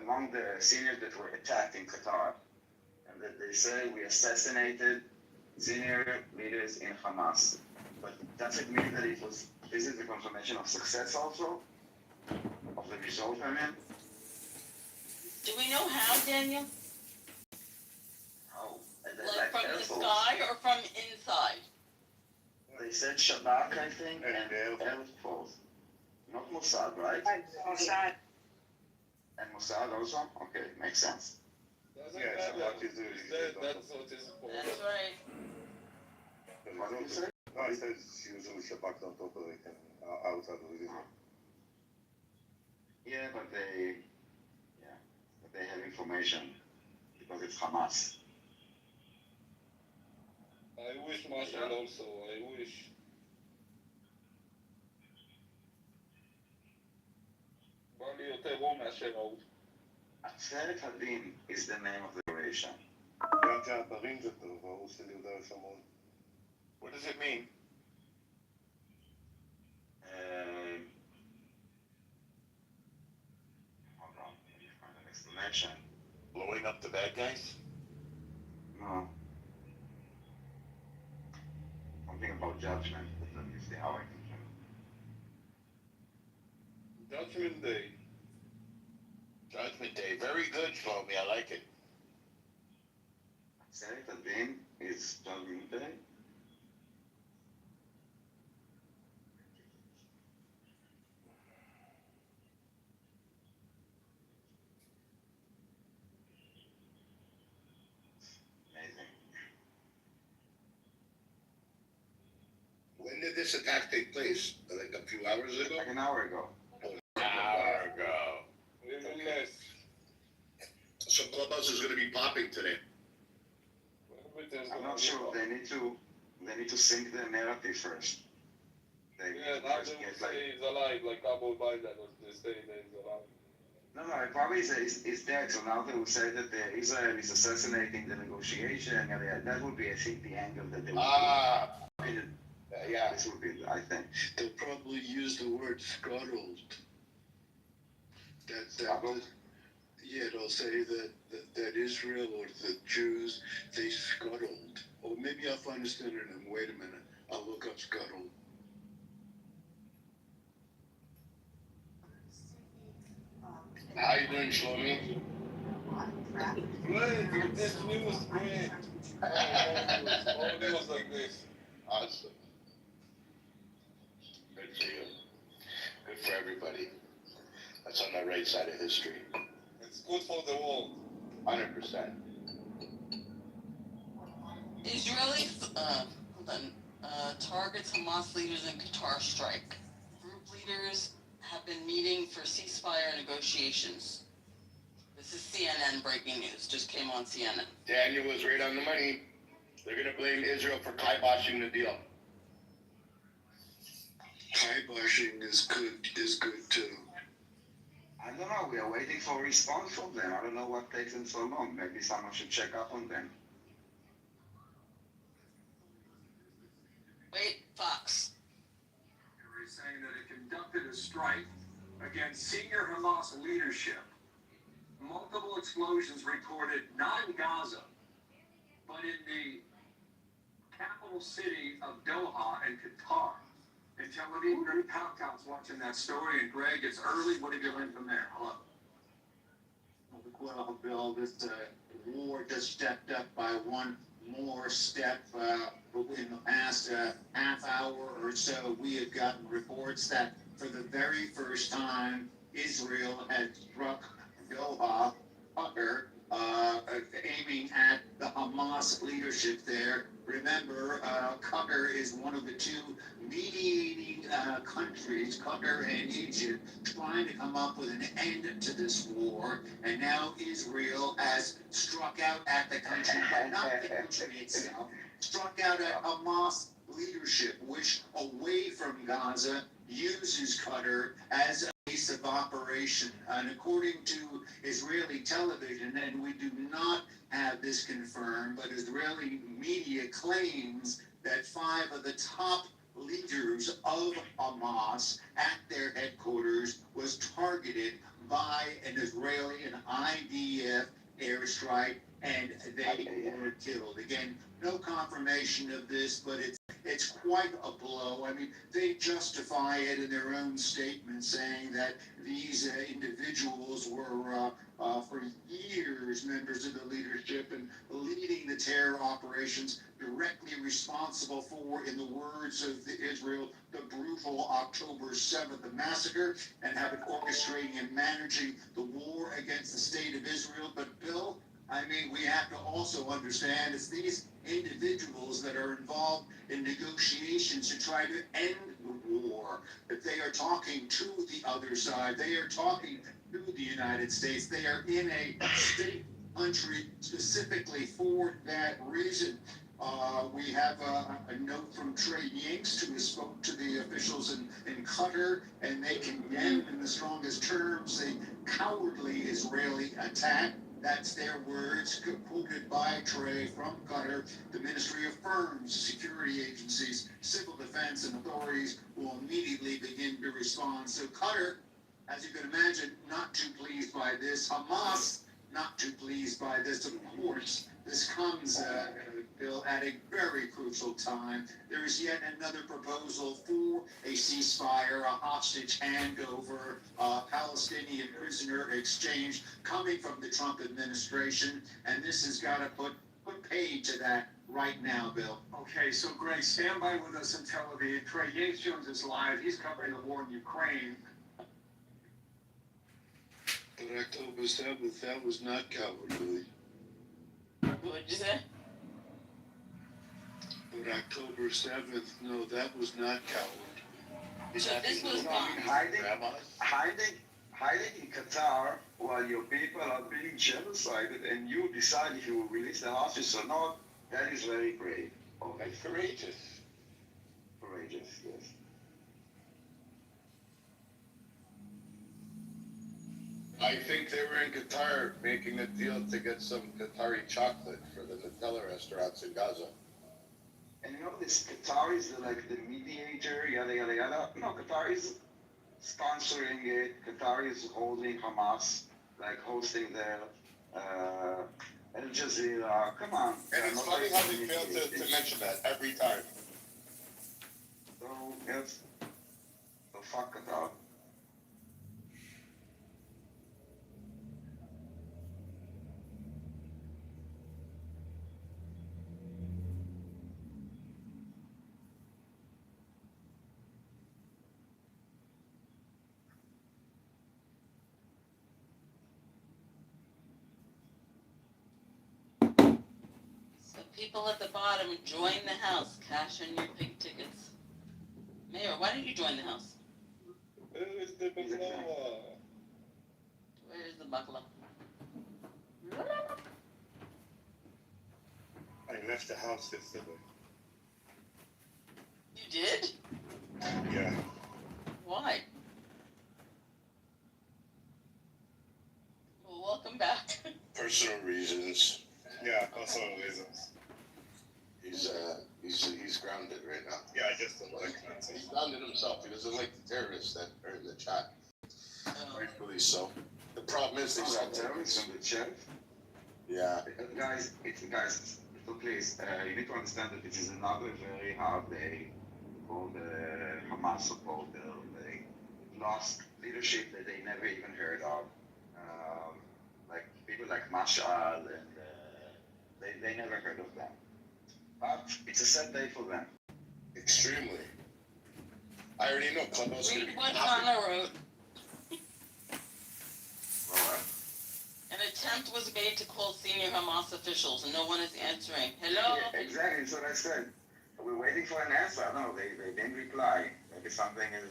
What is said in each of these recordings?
among the seniors that were attacked in Qatar, and that they say we assassinated senior leaders in Hamas. But does it mean that is it the confirmation of success also? Of the result, I mean? Do we know how, Daniel? Oh, Like from the sky or from inside? They said Shabak, I think, and Air Force. Not Mossad, right? Mossad. And Mossad also? Okay, makes sense. Shabak is that's what is important. That's right. What did you say? No, he says usually Shabak don't operate outside of Israel. Yeah, but they have information because it's Hamas. I wish Marshall also, I wish. בא לי יותר רום מאשר ההוא. עצרת הדין is the name of the operation. גם תיאטרים זה טוב, ההוא של יהודה ושומרון. What does it mean? Hold on, let me find an explanation. Blowing up the bad guys? No. Something about judgment, but let me see how I can Judgment Day. Judgment Day. Very good, Shlomi. I like it. עצרת הדין is Judgment Day. Amazing. When did this attack take place? Like a few hours ago? Like an hour ago. An hour ago. Even less. So Clubhouse is going to be popping today. Everything's I'm gonna not be sure. wrong. They need to sync the narrative first. They Yeah, now first they will get say he's alive, like Abu Biden was they say that he's alive. No, it probably is dead. So now they will say that Israel is assassinating the negotiation. That would be, I think, the angle that they would do. Yeah. This would be, I think. They'll probably use the word scuttled. Scuttled? Yeah, they'll say that Israel or the Jews, they scuttled. Or maybe I'll find a synonym. Wait a minute. I'll look up scuttled. How you doing, Shlomi? Great, this news, great. All news like this. Awesome. Good for you. Good for everybody. That's on the right side of history. It's good for the world. 100%. Israeli, targets Hamas leaders in Qatar strike. Group leaders have been meeting for ceasefire negotiations. This is CNN breaking news. Just came on CNN. Daniel was right on the money. They're going to blame Israel for kiboshing the deal. Kiboshing is good too. I don't know. We are waiting for a response from them. I don't know what takes them so long. Maybe someone should check up on them. Wait, Fox. Is saying that it conducted a strike against senior Hamas leadership. Multiple explosions reported not in Gaza, but in the capital city of Doha and Qatar. And Tel Aviv, Greg Powcott's watching that story, and Greg, it's early. What have you learned from there? Hello. Well, Bill, this war just stepped up by one more step. In the past half hour or so, we have gotten reports that for the very first time, Israel had struck Doha, Qatar, aiming at the Hamas leadership there. Remember, Qatar is one of the two mediating countries, Qatar and Egypt, trying to come up with an end to this war. And now Israel has struck out at the country, but not the country itself, struck out at Hamas leadership, which away from Gaza uses Qatar as a base of operation. And according to Israeli television, and we do not have this confirmed, but Israeli media claims that 5 of the top leaders of Hamas at their headquarters was targeted by an Israeli, an IDF airstrike, and they were killed. Again, no confirmation of this, but it's quite a blow. I mean, they justify it in their own statement, saying that these individuals were for years members of the leadership and leading the terror operations, directly responsible for, in the words of Israel, the brutal October 7th massacre, and have been orchestrating and managing the war against the state of Israel. But Bill, I mean, we have to also understand it's these individuals that are involved in negotiations to try to end the war, that they are talking to the other side, they are talking to the United States, they are in a state country specifically for that reason. We have a note from Trey Yanks, who spoke to the officials in Qatar, and they condemned in the strongest terms the cowardly Israeli attack. That's their words, quoted by Trey from Qatar. The ministry affirms security agencies, civil defense, and authorities will immediately begin to respond. So Qatar, as you can imagine, not too pleased by this. Hamas, not too pleased by this. Of course, this comes, Bill, at a very crucial time. There is yet another proposal for a ceasefire, a hostage handover, Palestinian prisoner exchange coming from the Trump administration, and this has got to put paid to that right now, Bill. Okay, so Greg, stand by with us in Tel Aviv. Trey Yates Jones is live. He's covering the war in Ukraine. But October 7th, that was not cowardly. What'd you say? But October 7th, no, that was not coward. So this was I mean, hiding in Qatar while your people are being genocided and you decide if you will release the hostages or not, that is very brave. And courageous. Courageous, yes. I think they were in Qatar making a deal to get some Qatari chocolate for the Nutella restaurants in Gaza. And you know, this Qatar is like the mediator, yada yada yada. No, Qatar is sponsoring it. Qatar is holding Hamas, like hosting their Al Jazeera. Come on. And it's funny how they fail to mention that every time. So, yes. So fuck Qatar. So people at the bottom, join the house, cash in your pink tickets. Mayor, why don't you join the house? It's the baklava. Where's the buckler? I left the house yesterday. You did? Yeah. Why? Well, welcome back. Personal reasons. Yeah, personal reasons. He's grounded right now. Yeah, I just don't like that. He's grounded himself. He doesn't like the terrorists that are in the chat. Rightfully so. The problem is they These saw are terrorists in the chat. Yeah. Guys, so please, you need to understand that this is another very hard day for the Hamas supporters. They lost leadership that they never even heard of. Like people like Mashal, and they never heard of them. But it's a sad day for them. Extremely. I already know Clubhouse is going to Read be what popping. Hannah wrote. Alright. An attempt was made to call senior Hamas officials, and no one is answering. Hello? Yeah, exactly, that's what I said. We're waiting for an answer. No, they didn't reply. Maybe something is,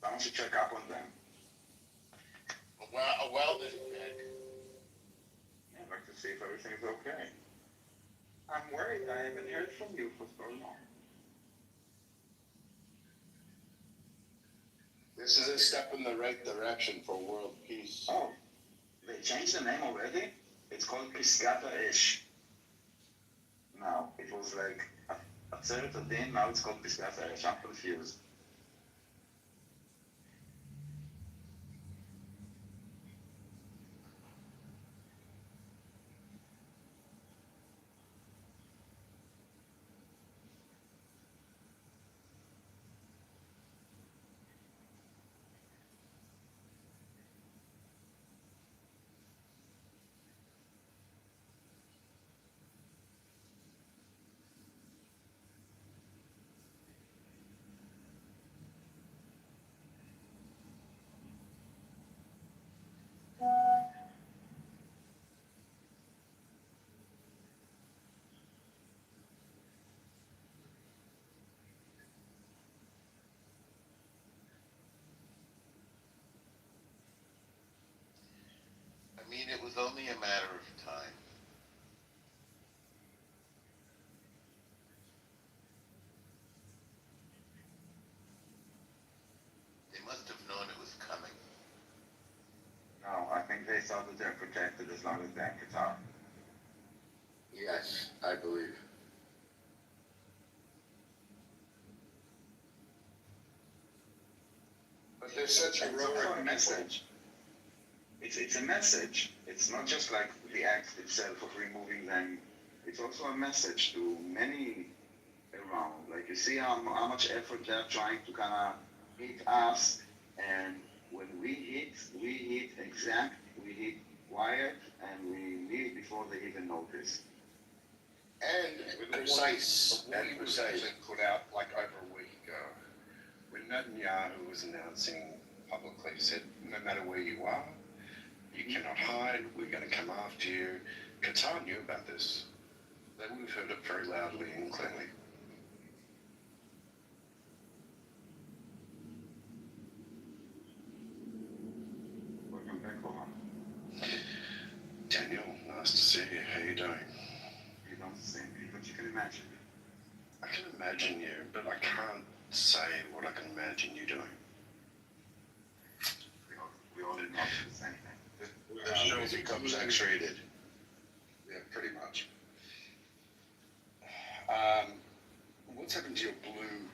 someone should check up on them. A welded Yeah, I'd like to see if everything is okay. I'm worried. I haven't heard from you for so long. This is a step in the right direction for world peace. Oh, they changed the name already? It's called Pisgata Ish. Now, it was like Atzeret Adin, now it's called Pisgata Ish. I'm confused. only a matter of time. They must have known it was coming. No, I think they thought that they're protected as long as they're in Qatar. Yes, I believe. But there's such a It's also a rubber message. It's a message. It's not just like the act itself of removing them. It's also a message to many around. Like you see how much effort they're trying to kind of hit us, and when we hit exact, we hit quiet, and we leave before they even notice. And precise. The warning was actually put out like over a week ago when Netanyahu was announcing publicly, he said, no matter where you are, you cannot hide, we're going to come after you. Qatar knew about this. They would have heard it very loudly and clearly. Welcome back, Rohan. Daniel, nice to see you. How you doing? You don't say me, but you can imagine. I can imagine you, but I can't say what I can imagine you doing. We all did not do the same thing. The show becomes X-rated. Yeah, pretty much. What's happened to your blue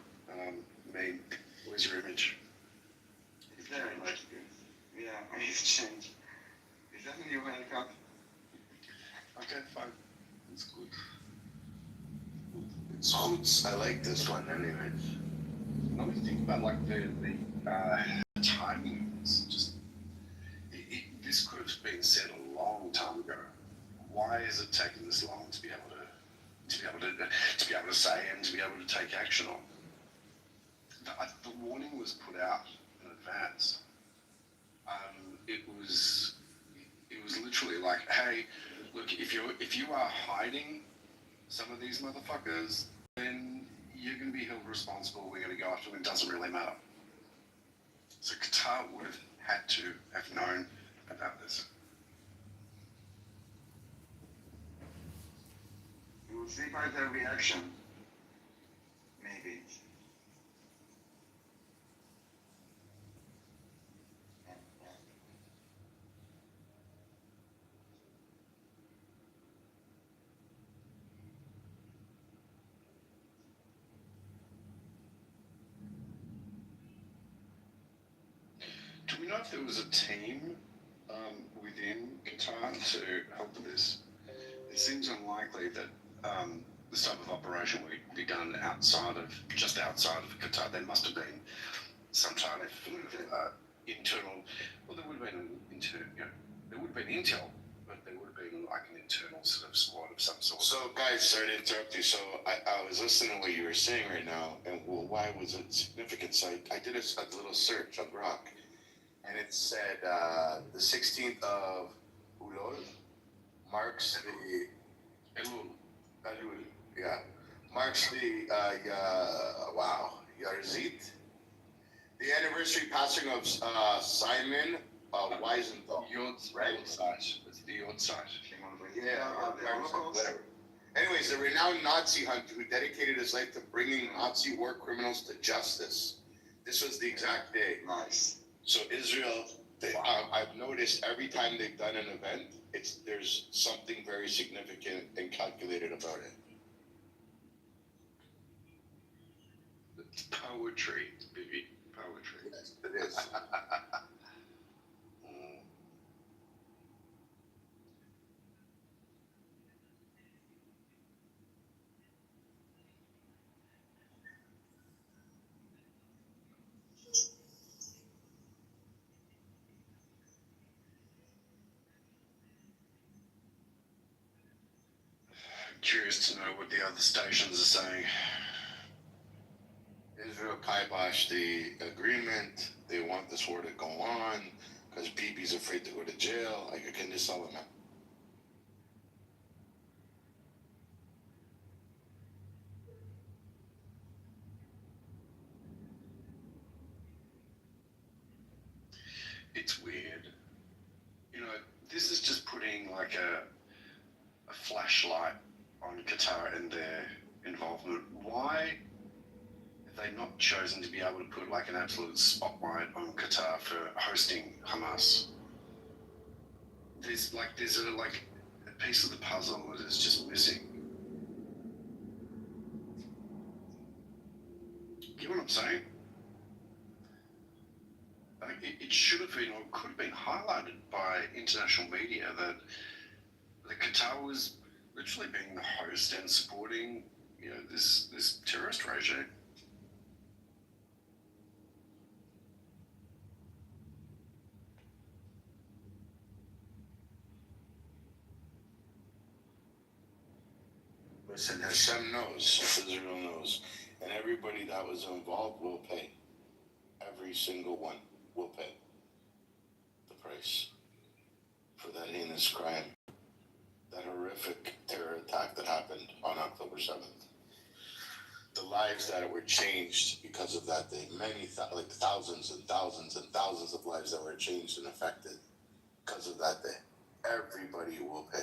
meme? Where's your image? It's very much good. Yeah, it's changed. Is that a new haircut? Okay, fine. It's good. It's Hoots. I like this one anyways. When we think about like the timing, it's just this could have been said a long time ago. Why is it taking this long to be able to say and to be able to take action on? The warning was put out in advance. It was literally like, hey, look, if you are hiding some of these motherfuckers, then you're going to be held responsible. We're going to go after them. It doesn't really matter. So Qatar would have had to have known about this. You will see by their reaction. Maybe. Do we know if there was a team within Qatar to help with this? It seems unlikely that this type of operation would be done just outside of Qatar. There must have been some type of internal. Well, there would have been there would have been intel, but there would have been like an internal sort of squad of some sort. So, guys, sorry to interrupt you. So, I was listening to what you were saying right now, and well, why was it significant? So, I did a little search on Grok, and it said the 16th of Ulol marks the marks the Yarzit, the anniversary passing of Simon Wiesenthal. Right? Yod site. It's the Yod site. Whatever. Anyways, the renowned Nazi hunter who dedicated his life to bringing Nazi war criminals to justice. This was the exact day. Nice. So Israel, I've noticed every time they've done an event, there's something very significant and calculated about it. It's poetry, baby. Poetry. Yes, it is. Curious to know what the other stations are saying. Israel kiboshed the agreement. They want this war to go on because Bibi's afraid to go to jail. Like, I can just tell them that. It's weird. You know, this is just putting like a flashlight on Qatar and their involvement. Why have they not chosen to be able to put like an absolute spotlight on Qatar for hosting Hamas? There's a piece of the puzzle that is just missing. You know what I'm saying? Like it should have been, or could have been highlighted by international media that Qatar was literally being the host and supporting, this terrorist regime. Listen, Hashem knows, Israel knows, and everybody that was involved will pay. Every single one will pay the price for that heinous crime, that horrific terror attack that happened on October 7th. The lives that were changed because of that day, thousands and thousands and thousands of lives that were changed and affected because of that day. Everybody will pay.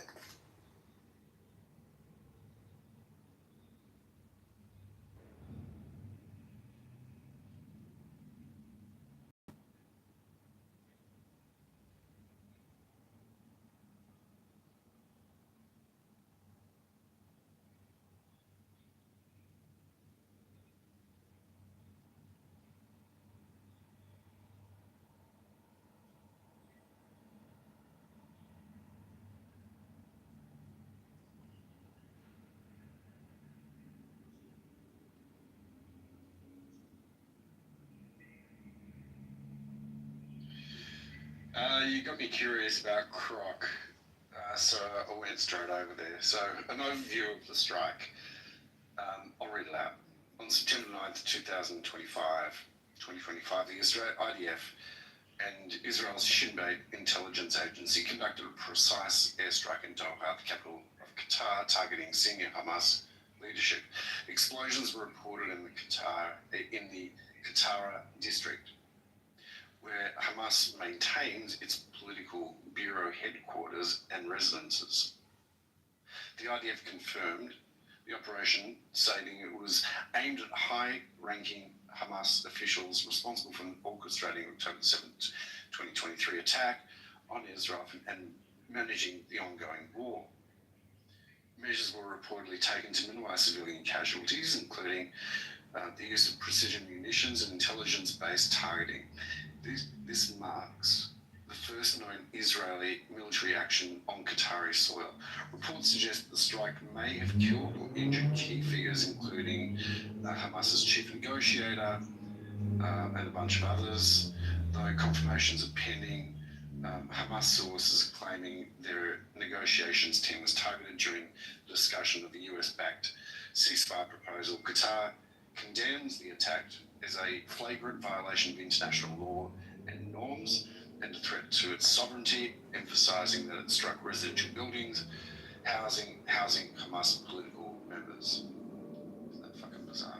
You got me curious about Croc, so I went straight over there. So, an overview of the strike. I'll read it out. On September 9th, 2025, the Israel IDF and Israel's Shin Bet intelligence agency conducted a precise airstrike in Doha, the capital of Qatar, targeting senior Hamas leadership. Explosions were reported in the Qattara district, where Hamas maintains its political bureau headquarters and residences. The IDF confirmed the operation, stating it was aimed at high-ranking Hamas officials responsible for orchestrating October 7th, 2023 attack on Israel and managing the ongoing war. Measures were reportedly taken to minimize civilian casualties, including the use of precision munitions and intelligence-based targeting. This marks the first known Israeli military action on Qatari soil. Reports suggest the strike may have killed or injured key figures, including Hamas's chief negotiator and a bunch of others, though confirmations are pending. Hamas sources claiming their negotiations team was targeted during the discussion of the US-backed ceasefire proposal. Qatar condemns the attack as a flagrant violation of international law and norms and a threat to its sovereignty, emphasizing that it struck residential buildings housing Hamas political members. Isn't that fucking bizarre?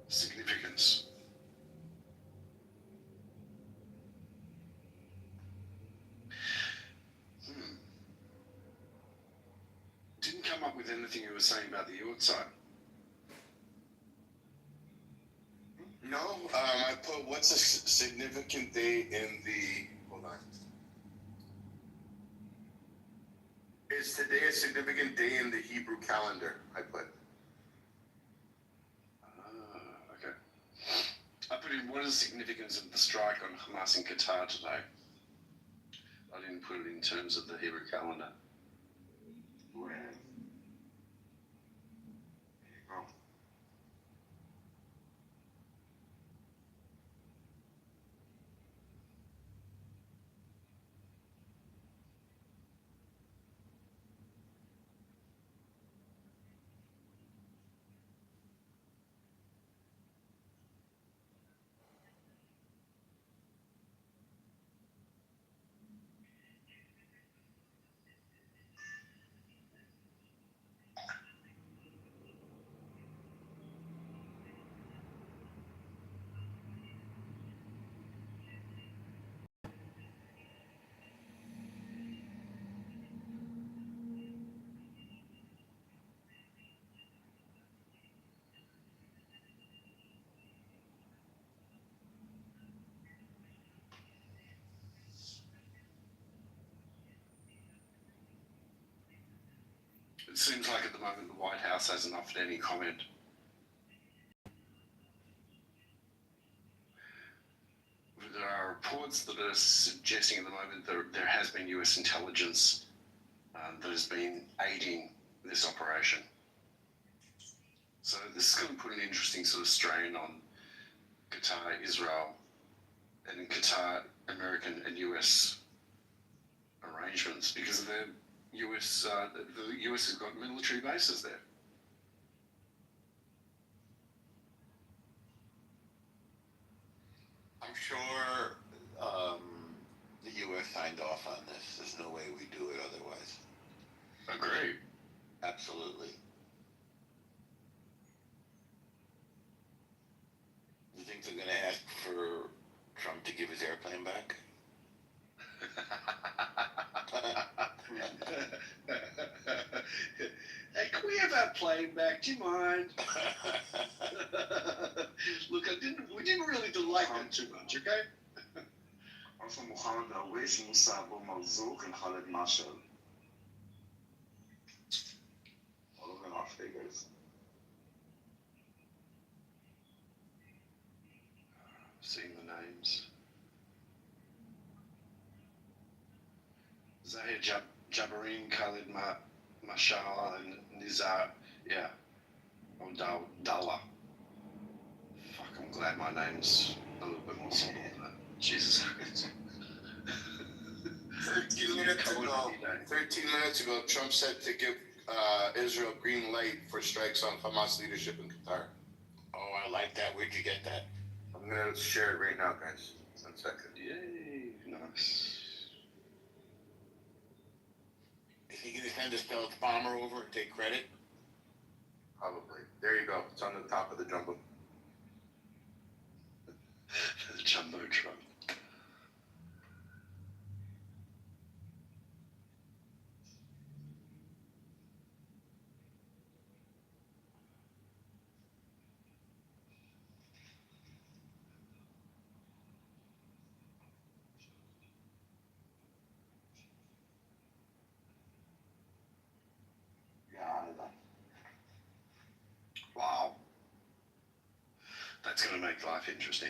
Significance. Didn't come up with anything you were saying about the Yort side. No, I put what's a significant day in the. Hold on. Is today a significant day in the Hebrew calendar? I put. Okay. I put in what is the significance of the strike on Hamas in Qatar today? I didn't put it in terms of the Hebrew calendar. Well, oh, It seems like at the moment the White House hasn't offered any comment. There are reports that are suggesting at the moment that there has been US intelligence that has been aiding this operation. So this is going to put an interesting sort of strain on Qatar, Israel, and in Qatar, American and US arrangements because the US has got military bases there. I'm sure the U.S. signed off on this. There's no way we do it otherwise. Agree. Absolutely. You think they're going to ask for Trump to give his airplane back? Hey, can we have our plane back? Do you mind? Look, we didn't really like that too much, okay? Also Muhammad Darwish, Musa Abu Marzouk, and Khaled Mashal. All of them are figures. Seeing the names. Zahir Jabarin, Khalid Mashal, and Nizar, yeah, or Dalla. Fuck, I'm glad my name's a little bit more simple than that. Jesus Christ. 13 minutes ago, 13 minutes ago, Trump said to give Israel green light for strikes on Hamas leadership in Qatar. Oh, I like that. Where'd you get that? I'm going to share it right now, guys. 1 second. Yay, nice. Is he going to send a stealth bomber over and take credit? Probably. There you go. It's on the top of the jumbo. The Jumbotron. Wow. That's going to make life interesting.